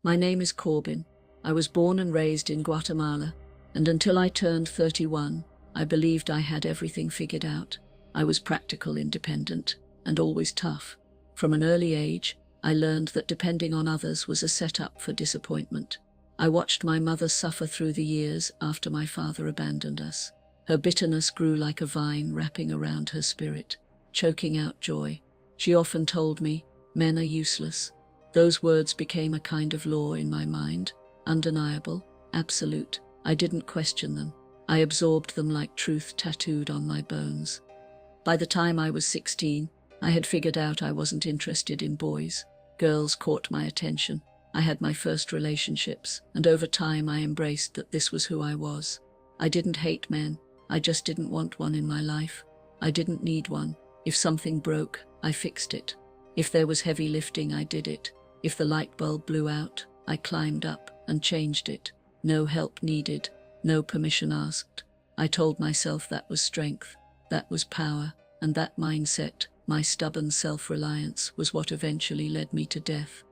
My name is Corbin. I was born and raised in Guatemala, and until I turned 31, I believed I had everything figured out. I was practical, independent, and always tough. From an early age, I learned that depending on others was a setup for disappointment. I watched my mother suffer through the years after my father abandoned us. Her bitterness grew like a vine wrapping around her spirit, choking out joy. She often told me, "Men are useless." Those words became a kind of law in my mind, undeniable, absolute. I didn't question them. I absorbed them like truth tattooed on my bones. By the time I was 16, I had figured out I wasn't interested in boys. Girls caught my attention. I had my first relationships, and over time I embraced that this was who I was. I didn't hate men, I just didn't want one in my life. I didn't need one. If something broke, I fixed it. If there was heavy lifting, I did it. If the light bulb blew out, I climbed up and changed it. No help needed, no permission asked. I told myself that was strength, that was power, and that mindset, my stubborn self-reliance, was what eventually led me to death.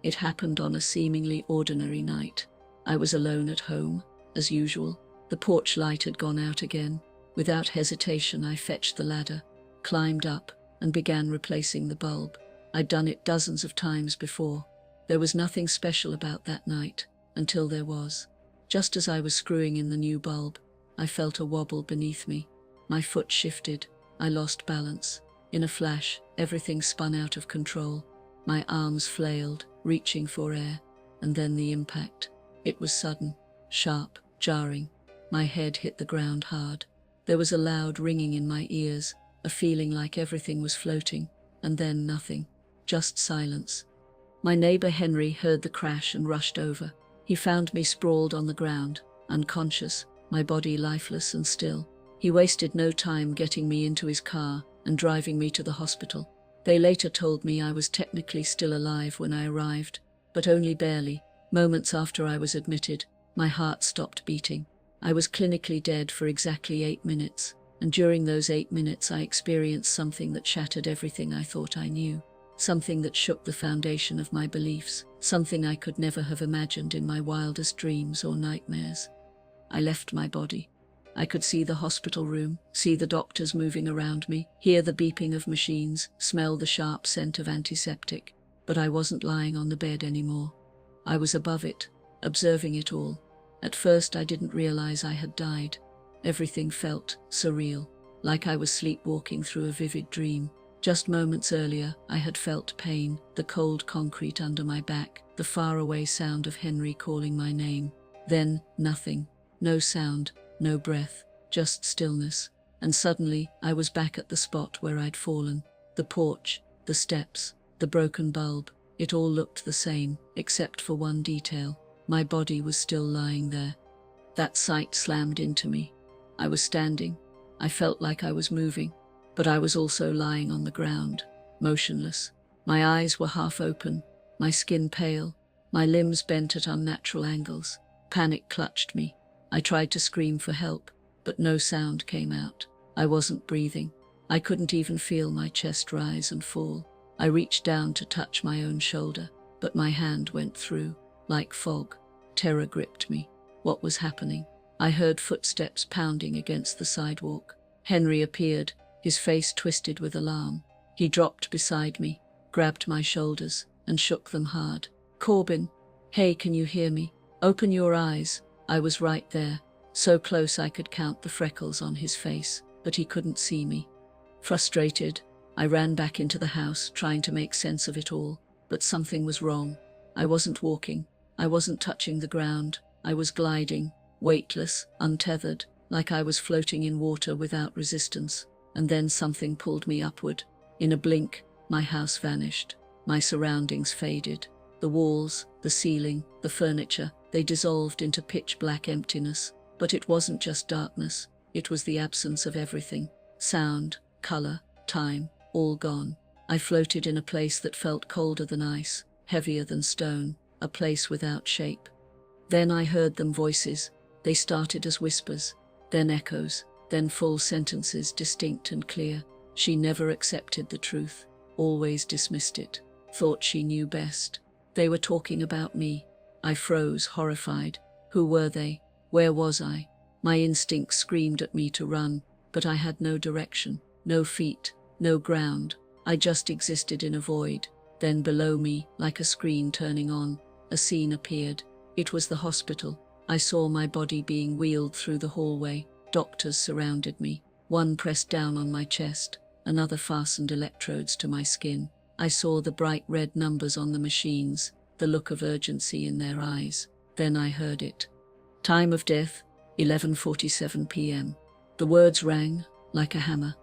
It happened on a seemingly ordinary night. I was alone at home, as usual. The porch light had gone out again. Without hesitation, I fetched the ladder, climbed up, and began replacing the bulb. I'd done it dozens of times before. There was nothing special about that night, until there was. Just as I was screwing in the new bulb, I felt a wobble beneath me. My foot shifted. I lost balance. In a flash, everything spun out of control. My arms flailed, reaching for air, and then the impact. It was sudden, sharp, jarring. My head hit the ground hard. There was a loud ringing in my ears, a feeling like everything was floating, and then nothing, just silence. My neighbor Henry heard the crash and rushed over. He found me sprawled on the ground, unconscious, my body lifeless and still. He wasted no time getting me into his car and driving me to the hospital. They later told me I was technically still alive when I arrived, but only barely. Moments after I was admitted, my heart stopped beating. I was clinically dead for exactly 8 minutes, and during those 8 minutes I experienced something that shattered everything I thought I knew. Something that shook the foundation of my beliefs, something I could never have imagined in my wildest dreams or nightmares. I left my body. I could see the hospital room, see the doctors moving around me, hear the beeping of machines, smell the sharp scent of antiseptic, but I wasn't lying on the bed anymore. I was above it, observing it all. At first I didn't realize I had died. Everything felt surreal, like I was sleepwalking through a vivid dream. Just moments earlier, I had felt pain, the cold concrete under my back, the faraway sound of Henry calling my name. Then, nothing. No sound, no breath, just stillness. And suddenly, I was back at the spot where I'd fallen. The porch, the steps, the broken bulb. It all looked the same, except for one detail. My body was still lying there. That sight slammed into me. I was standing. I felt like I was moving, but I was also lying on the ground, motionless. My eyes were half open, my skin pale, my limbs bent at unnatural angles. Panic clutched me. I tried to scream for help, but no sound came out. I wasn't breathing. I couldn't even feel my chest rise and fall. I reached down to touch my own shoulder, but my hand went through. Like fog, terror gripped me. What was happening? I heard footsteps pounding against the sidewalk. Henry appeared, his face twisted with alarm. He dropped beside me, grabbed my shoulders, and shook them hard. "Corbin, hey, can you hear me? Open your eyes." I was right there, so close I could count the freckles on his face, but he couldn't see me. Frustrated, I ran back into the house, trying to make sense of it all, but something was wrong. I wasn't walking. I wasn't touching the ground. I was gliding, weightless, untethered, like I was floating in water without resistance. And then something pulled me upward. In a blink, my house vanished. My surroundings faded. The walls, the ceiling, the furniture, they dissolved into pitch-black emptiness. But it wasn't just darkness. It was the absence of everything. Sound, color, time, all gone. I floated in a place that felt colder than ice, heavier than stone, a place without shape. Then I heard them voices. They started as whispers, then echoes, then full sentences, distinct and clear. She never accepted the truth, always dismissed it, thought she knew best. They were talking about me, I froze, horrified. Who were they? Where was I? My instinct screamed at me to run, but I had no direction, no feet, no ground. I just existed in a void. Then below me, like a screen turning on, a scene appeared. It was the hospital. I saw my body being wheeled through the hallway. Doctors surrounded me. One pressed down on my chest, another fastened electrodes to my skin. I saw the bright red numbers on the machines, the look of urgency in their eyes. Then I heard it. Time of death, 11:47 p.m. The words rang like a hammer.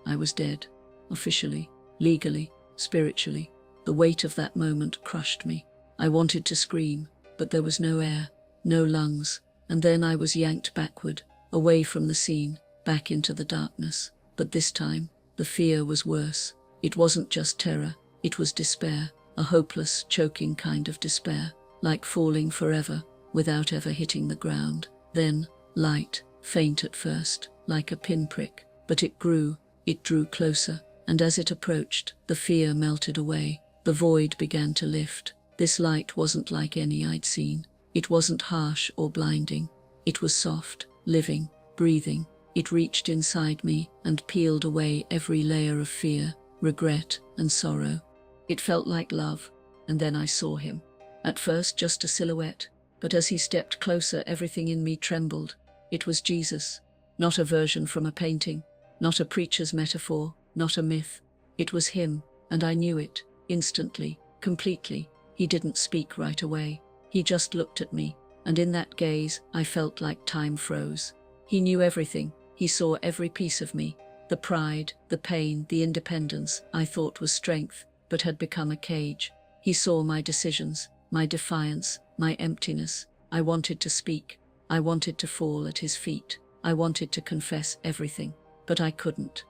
I was dead. Officially, legally, spiritually. The weight of that moment crushed me. I wanted to scream, but there was no air, no lungs, and then I was yanked backward, away from the scene, back into the darkness. But this time, the fear was worse. It wasn't just terror, it was despair, a hopeless, choking kind of despair, like falling forever, without ever hitting the ground. Then, light, faint at first, like a pinprick, but it grew, it drew closer, and as it approached, the fear melted away. The void began to lift. This light wasn't like any I'd seen. It wasn't harsh or blinding. It was soft, living, breathing. It reached inside me and peeled away every layer of fear, regret, and sorrow. It felt like love, and then I saw him. At first just a silhouette, but as he stepped closer, everything in me trembled. It was Jesus, not a version from a painting, not a preacher's metaphor, not a myth. It was him, and I knew it, instantly, completely. He didn't speak right away. He just looked at me, and in that gaze, I felt like time froze. He knew everything. He saw every piece of me. The pride, the pain, the independence I thought was strength, but had become a cage. He saw my decisions, my defiance, my emptiness. I wanted to speak. I wanted to fall at his feet. I wanted to confess everything, but I couldn't.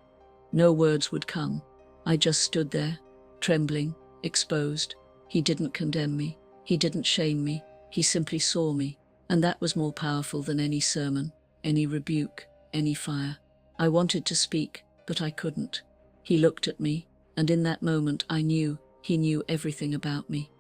No words would come. I just stood there, trembling, exposed. He didn't condemn me. He didn't shame me. He simply saw me, and that was more powerful than any sermon, any rebuke, any fire. I wanted to speak, but I couldn't. He looked at me, and in that moment I knew he knew everything about me.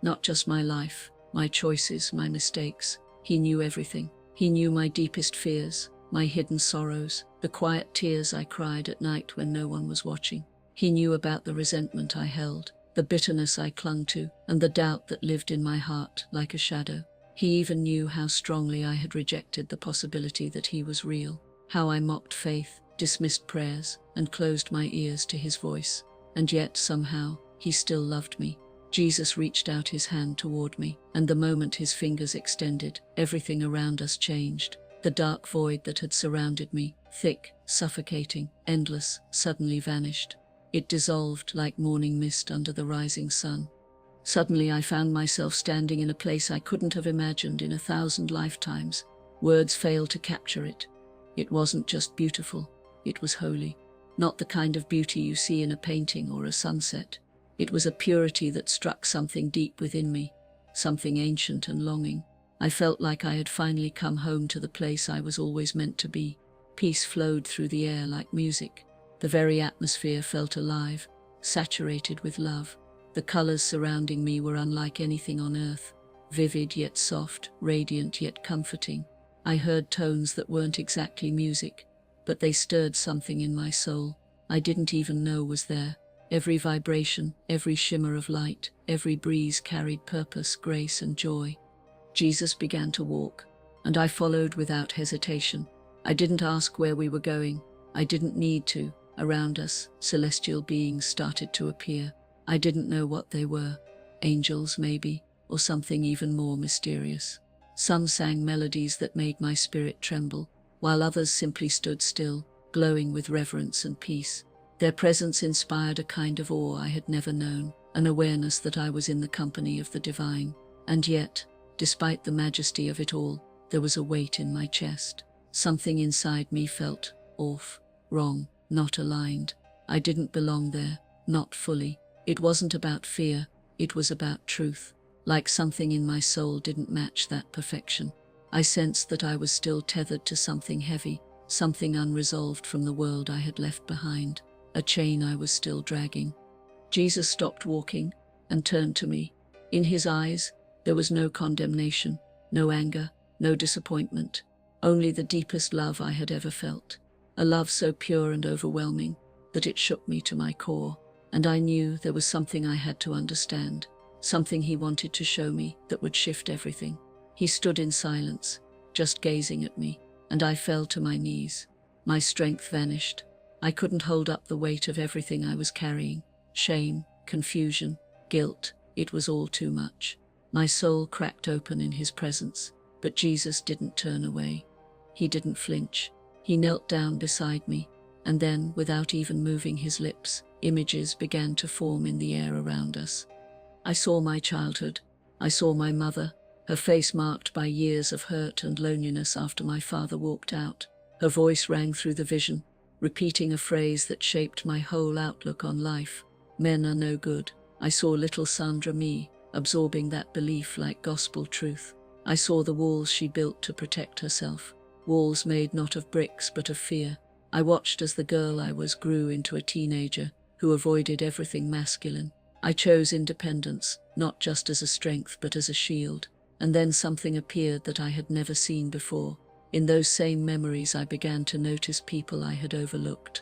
Not just my life, my choices, my mistakes. He knew everything. He knew my deepest fears, my hidden sorrows, the quiet tears I cried at night when no one was watching. He knew about the resentment I held, the bitterness I clung to, and the doubt that lived in my heart like a shadow. He even knew how strongly I had rejected the possibility that he was real, how I mocked faith, dismissed prayers, and closed my ears to his voice. And yet, somehow, he still loved me. Jesus reached out his hand toward me, and the moment his fingers extended, everything around us changed. The dark void that had surrounded me, thick, suffocating, endless, suddenly vanished. It dissolved like morning mist under the rising sun. Suddenly I found myself standing in a place I couldn't have imagined in 1,000 lifetimes. Words fail to capture it. It wasn't just beautiful, it was holy. Not the kind of beauty you see in a painting or a sunset. It was a purity that struck something deep within me, something ancient and longing. I felt like I had finally come home to the place I was always meant to be. Peace flowed through the air like music. The very atmosphere felt alive, saturated with love. The colors surrounding me were unlike anything on earth, vivid yet soft, radiant yet comforting. I heard tones that weren't exactly music, but they stirred something in my soul I didn't even know was there. Every vibration, every shimmer of light, every breeze carried purpose, grace, and joy. Jesus began to walk, and I followed without hesitation. I didn't ask where we were going. I didn't need to. Around us, celestial beings started to appear. I didn't know what they were. Angels, maybe, or something even more mysterious. Some sang melodies that made my spirit tremble, while others simply stood still, glowing with reverence and peace. Their presence inspired a kind of awe I had never known, an awareness that I was in the company of the divine. And yet, despite the majesty of it all, there was a weight in my chest. Something inside me felt off, wrong, not aligned. I didn't belong there, not fully. It wasn't about fear, it was about truth. Like something in my soul didn't match that perfection. I sensed that I was still tethered to something heavy, something unresolved from the world I had left behind, a chain I was still dragging. Jesus stopped walking and turned to me. In his eyes, There was no condemnation, no anger, no disappointment, only the deepest love I had ever felt. A love so pure and overwhelming that it shook me to my core, and I knew there was something I had to understand, something he wanted to show me that would shift everything. He stood in silence, just gazing at me, and I fell to my knees. My strength vanished. I couldn't hold up the weight of everything I was carrying. Shame, confusion, guilt, it was all too much. My soul cracked open in his presence, but Jesus didn't turn away. He didn't flinch. He knelt down beside me, and then, without even moving his lips, images began to form in the air around us. I saw my childhood. I saw my mother, her face marked by years of hurt and loneliness after my father walked out. Her voice rang through the vision, repeating a phrase that shaped my whole outlook on life. Men are no good. I saw little Sandra me, absorbing that belief like gospel truth. I saw the walls she built to protect herself, walls made not of bricks but of fear. I watched as the girl I was grew into a teenager who avoided everything masculine. I chose independence, not just as a strength but as a shield. And then something appeared that I had never seen before. In those same memories I began to notice people I had overlooked.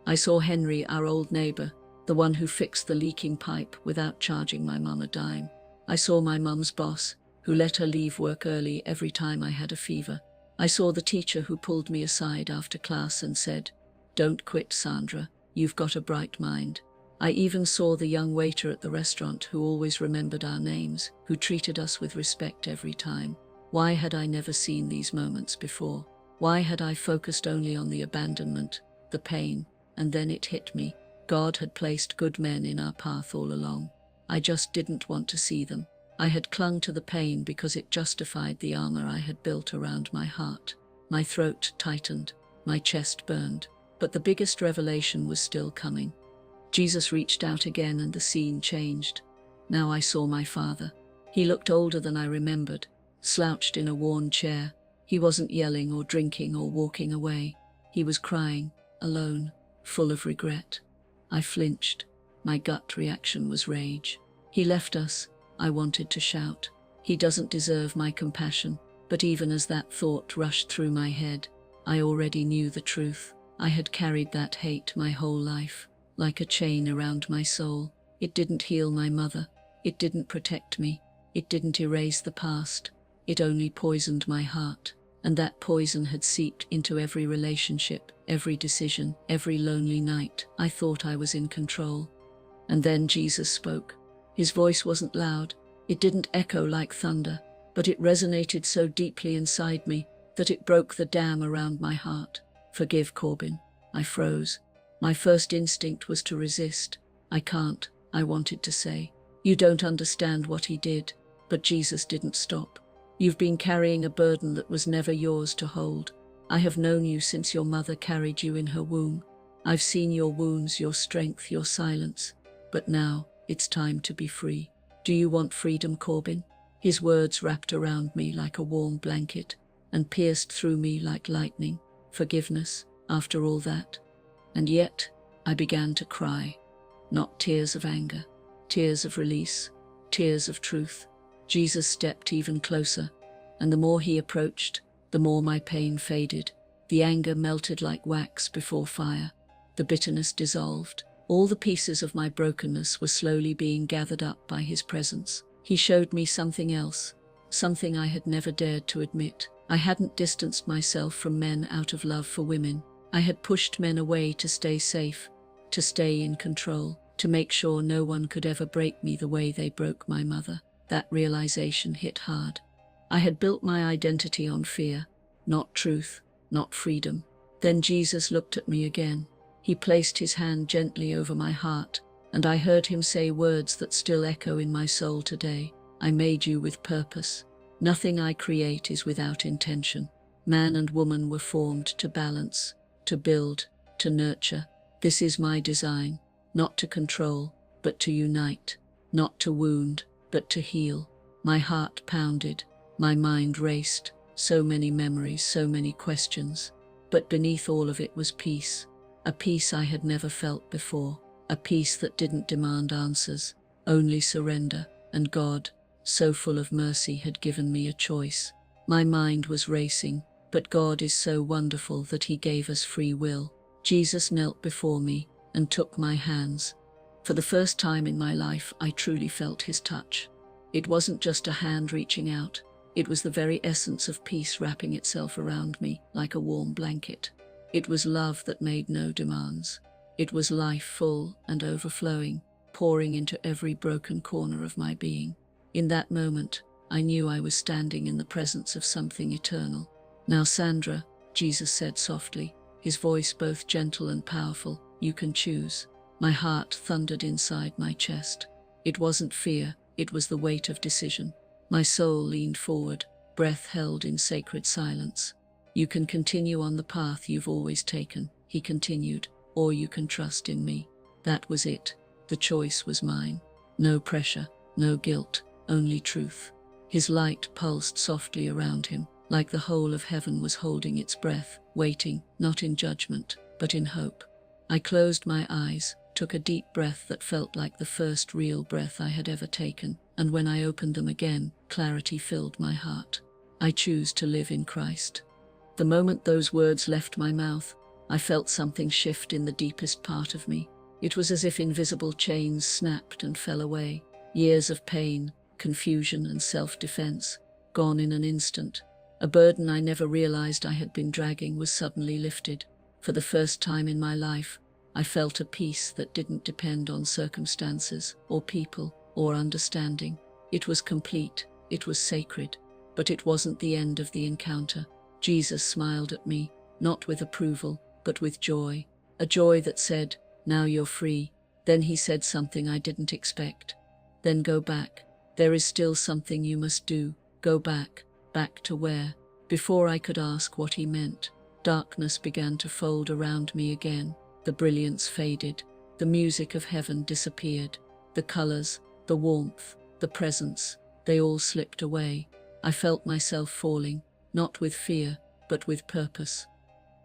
I saw Henry, our old neighbor, the one who fixed the leaking pipe without charging my mum a dime. I saw my mum's boss, who let her leave work early every time I had a fever. I saw the teacher who pulled me aside after class and said, "Don't quit, Sandra, you've got a bright mind." I even saw the young waiter at the restaurant who always remembered our names, who treated us with respect every time. Why had I never seen these moments before? Why had I focused only on the abandonment, the pain, and then it hit me? God had placed good men in our path all along. I just didn't want to see them. I had clung to the pain because it justified the armor I had built around my heart. My throat tightened, my chest burned, but the biggest revelation was still coming. Jesus reached out again and the scene changed. Now I saw my father. He looked older than I remembered, slouched in a worn chair. He wasn't yelling or drinking or walking away. He was crying, alone, full of regret. I flinched. My gut reaction was rage. He left us. I wanted to shout. He doesn't deserve my compassion. But even as that thought rushed through my head, I already knew the truth. I had carried that hate my whole life, like a chain around my soul. It didn't heal my mother. It didn't protect me. It didn't erase the past. It only poisoned my heart. And that poison had seeped into every relationship, every decision, every lonely night. I thought I was in control. And then Jesus spoke. His voice wasn't loud. It didn't echo like thunder, but it resonated so deeply inside me that it broke the dam around my heart. "Forgive, Corbin." I froze. My first instinct was to resist. "I can't," I wanted to say. "You don't understand what he did." But Jesus didn't stop. "You've been carrying a burden that was never yours to hold. I have known you since your mother carried you in her womb. I've seen your wounds, your strength, your silence. But now, it's time to be free. Do you want freedom, Corbin?" His words wrapped around me like a warm blanket and pierced through me like lightning. Forgiveness, after all that. And yet, I began to cry. Not tears of anger, tears of release, tears of truth. Jesus stepped even closer, and the more he approached, the more my pain faded. The anger melted like wax before fire. The bitterness dissolved. All the pieces of my brokenness were slowly being gathered up by his presence. He showed me something else, something I had never dared to admit. I hadn't distanced myself from men out of love for women. I had pushed men away to stay safe, to stay in control, to make sure no one could ever break me the way they broke my mother. That realization hit hard. I had built my identity on fear, not truth, not freedom. Then Jesus looked at me again. He placed his hand gently over my heart, and I heard him say words that still echo in my soul today. "I made you with purpose. Nothing I create is without intention. Man and woman were formed to balance, to build, to nurture. This is my design, not to control, but to unite, not to wound, but to heal." My heart pounded, my mind raced, so many memories, so many questions. But beneath all of it was peace, a peace I had never felt before, a peace that didn't demand answers, only surrender, and God, so full of mercy, had given me a choice. My mind was racing, but God is so wonderful that He gave us free will. Jesus knelt before me and took my hands. For the first time in my life, I truly felt His touch. It wasn't just a hand reaching out. It was the very essence of peace wrapping itself around me like a warm blanket. It was love that made no demands. It was life full and overflowing, pouring into every broken corner of my being. In that moment, I knew I was standing in the presence of something eternal. "Now, Sandra," Jesus said softly, His voice both gentle and powerful, "you can choose." My heart thundered inside my chest. It wasn't fear, it was the weight of decision. My soul leaned forward, breath held in sacred silence. "You can continue on the path you've always taken," He continued, "or you can trust in me." That was it. The choice was mine. No pressure, no guilt, only truth. His light pulsed softly around Him, like the whole of heaven was holding its breath, waiting, not in judgment, but in hope. I closed my eyes, took a deep breath that felt like the first real breath I had ever taken, and when I opened them again, clarity filled my heart. I choose to live in Christ. The moment those words left my mouth, I felt something shift in the deepest part of me. It was as if invisible chains snapped and fell away. Years of pain, confusion, and self-defense, gone in an instant. A burden I never realized I had been dragging was suddenly lifted. For the first time in my life, I felt a peace that didn't depend on circumstances, or people, or understanding. It was complete, it was sacred, but it wasn't the end of the encounter. Jesus smiled at me, not with approval, but with joy. A joy that said, "Now you're free." Then He said something I didn't expect. "Then go back. There is still something you must do. Go back. Back to where?" Before I could ask what He meant, darkness began to fold around me again. The brilliance faded. The music of heaven disappeared. The colors, the warmth, the presence, they all slipped away. I felt myself falling, not with fear, but with purpose.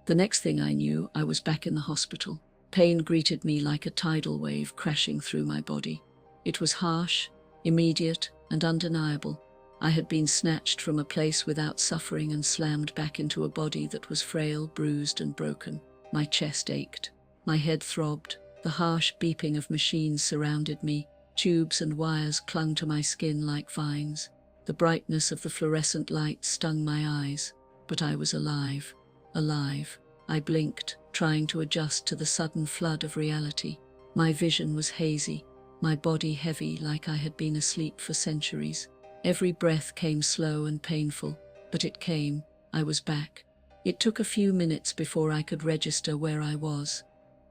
The next thing I knew, I was back in the hospital. Pain greeted me like a tidal wave crashing through my body. It was harsh, immediate, and undeniable. I had been snatched from a place without suffering and slammed back into a body that was frail, bruised, and broken. My chest ached. My head throbbed. The harsh beeping of machines surrounded me. Tubes and wires clung to my skin like vines. The brightness of the fluorescent light stung my eyes. But I was alive. Alive. I blinked, trying to adjust to the sudden flood of reality. My vision was hazy, my body heavy like I had been asleep for centuries. Every breath came slow and painful, but it came. I was back. It took a few minutes before I could register where I was.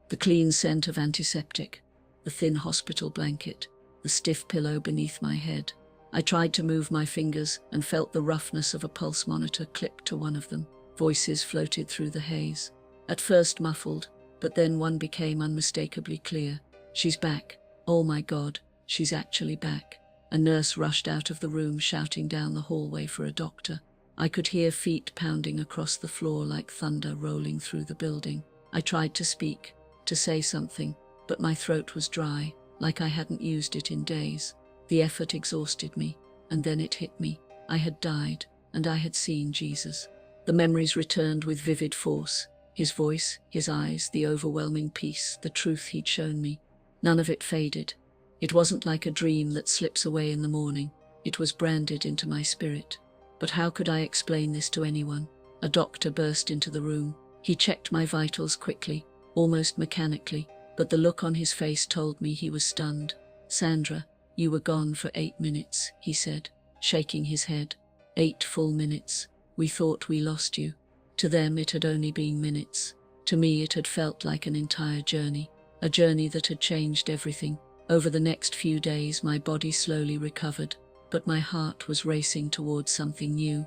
The clean scent of antiseptic, the thin hospital blanket, the stiff pillow beneath my head. I tried to move my fingers and felt the roughness of a pulse monitor clipped to one of them. Voices floated through the haze. At first muffled, but then one became unmistakably clear. "She's back. Oh my God, she's actually back." A nurse rushed out of the room shouting down the hallway for a doctor. I could hear feet pounding across the floor like thunder rolling through the building. I tried to speak, to say something, but my throat was dry, like I hadn't used it in days. The effort exhausted me, and then it hit me. I had died, and I had seen Jesus. The memories returned with vivid force. His voice, his eyes, the overwhelming peace, the truth he'd shown me. None of it faded. It wasn't like a dream that slips away in the morning. It was branded into my spirit. But how could I explain this to anyone? A doctor burst into the room. He checked my vitals quickly, almost mechanically, but the look on his face told me he was stunned. "Sandra, you were gone for 8 minutes, he said, shaking his head. 8 full minutes. We thought we lost you." To them it had only been minutes. To me it had felt like an entire journey, a journey that had changed everything. Over the next few days my body slowly recovered, but my heart was racing towards something new.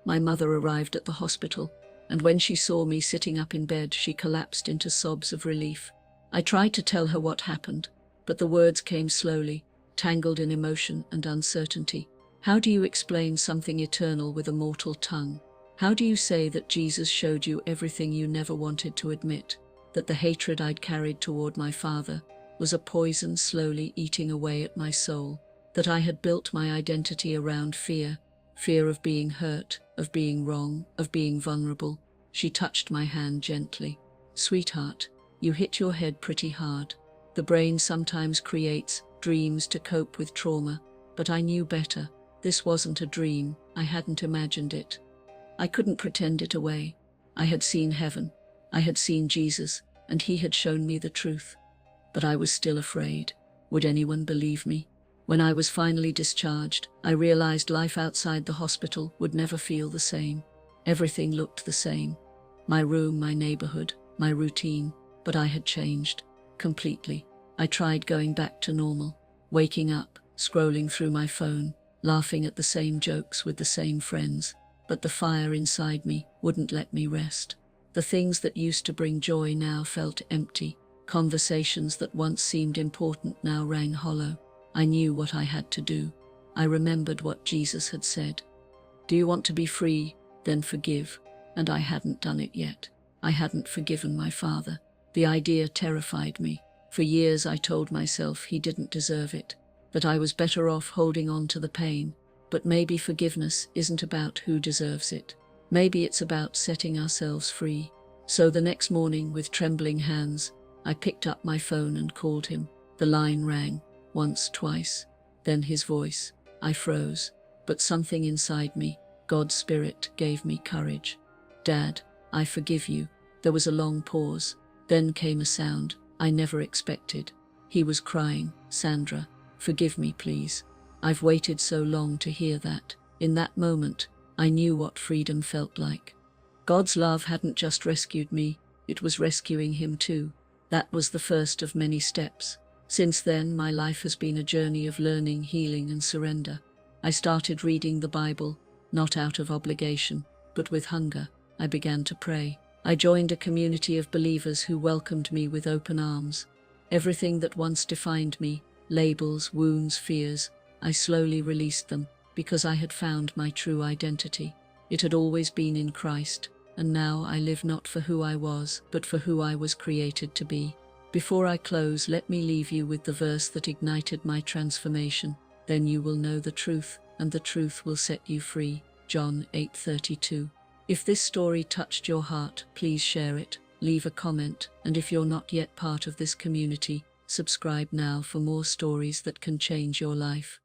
My mother arrived at the hospital, and when she saw me sitting up in bed, she collapsed into sobs of relief. I tried to tell her what happened, but the words came slowly, tangled in emotion and uncertainty. How do you explain something eternal with a mortal tongue? How do you say that Jesus showed you everything you never wanted to admit, that the hatred I'd carried toward my father was a poison slowly eating away at my soul, that I had built my identity around fear, fear of being hurt, of being wrong, of being vulnerable. She touched my hand gently. "Sweetheart, you hit your head pretty hard. The brain sometimes creates dreams to cope with trauma, but I knew better. This wasn't a dream, I hadn't imagined it. I couldn't pretend it away. I had seen heaven, I had seen Jesus, and he had shown me the truth. But I was still afraid. Would anyone believe me? When I was finally discharged, I realized life outside the hospital would never feel the same. Everything looked the same. My room, my neighborhood, my routine, but I had changed. Completely. I tried going back to normal, waking up, scrolling through my phone, laughing at the same jokes with the same friends, but the fire inside me wouldn't let me rest. The things that used to bring joy now felt empty. Conversations that once seemed important now rang hollow. I knew what I had to do. I remembered what Jesus had said. "Do you want to be free? Then forgive." And I hadn't done it yet. I hadn't forgiven my father. The idea terrified me. For years I told myself he didn't deserve it, that I was better off holding on to the pain. But maybe forgiveness isn't about who deserves it. Maybe it's about setting ourselves free. So the next morning, with trembling hands, I picked up my phone and called him. The line rang, once, twice, then his voice. I froze, but something inside me, God's Spirit, gave me courage. "Dad, I forgive you." There was a long pause. Then came a sound I never expected. He was crying. "Sandra, forgive me, please. I've waited so long to hear that." In that moment, I knew what freedom felt like. God's love hadn't just rescued me, it was rescuing him too. That was the first of many steps. Since then, my life has been a journey of learning, healing, and surrender. I started reading the Bible, not out of obligation, but with hunger. I began to pray. I joined a community of believers who welcomed me with open arms. Everything that once defined me, labels, wounds, fears, I slowly released them, because I had found my true identity. It had always been in Christ, and now I live not for who I was, but for who I was created to be. Before I close, let me leave you with the verse that ignited my transformation. "Then you will know the truth, and the truth will set you free." John 8:32. If this story touched your heart, please share it, leave a comment, and if you're not yet part of this community, subscribe now for more stories that can change your life.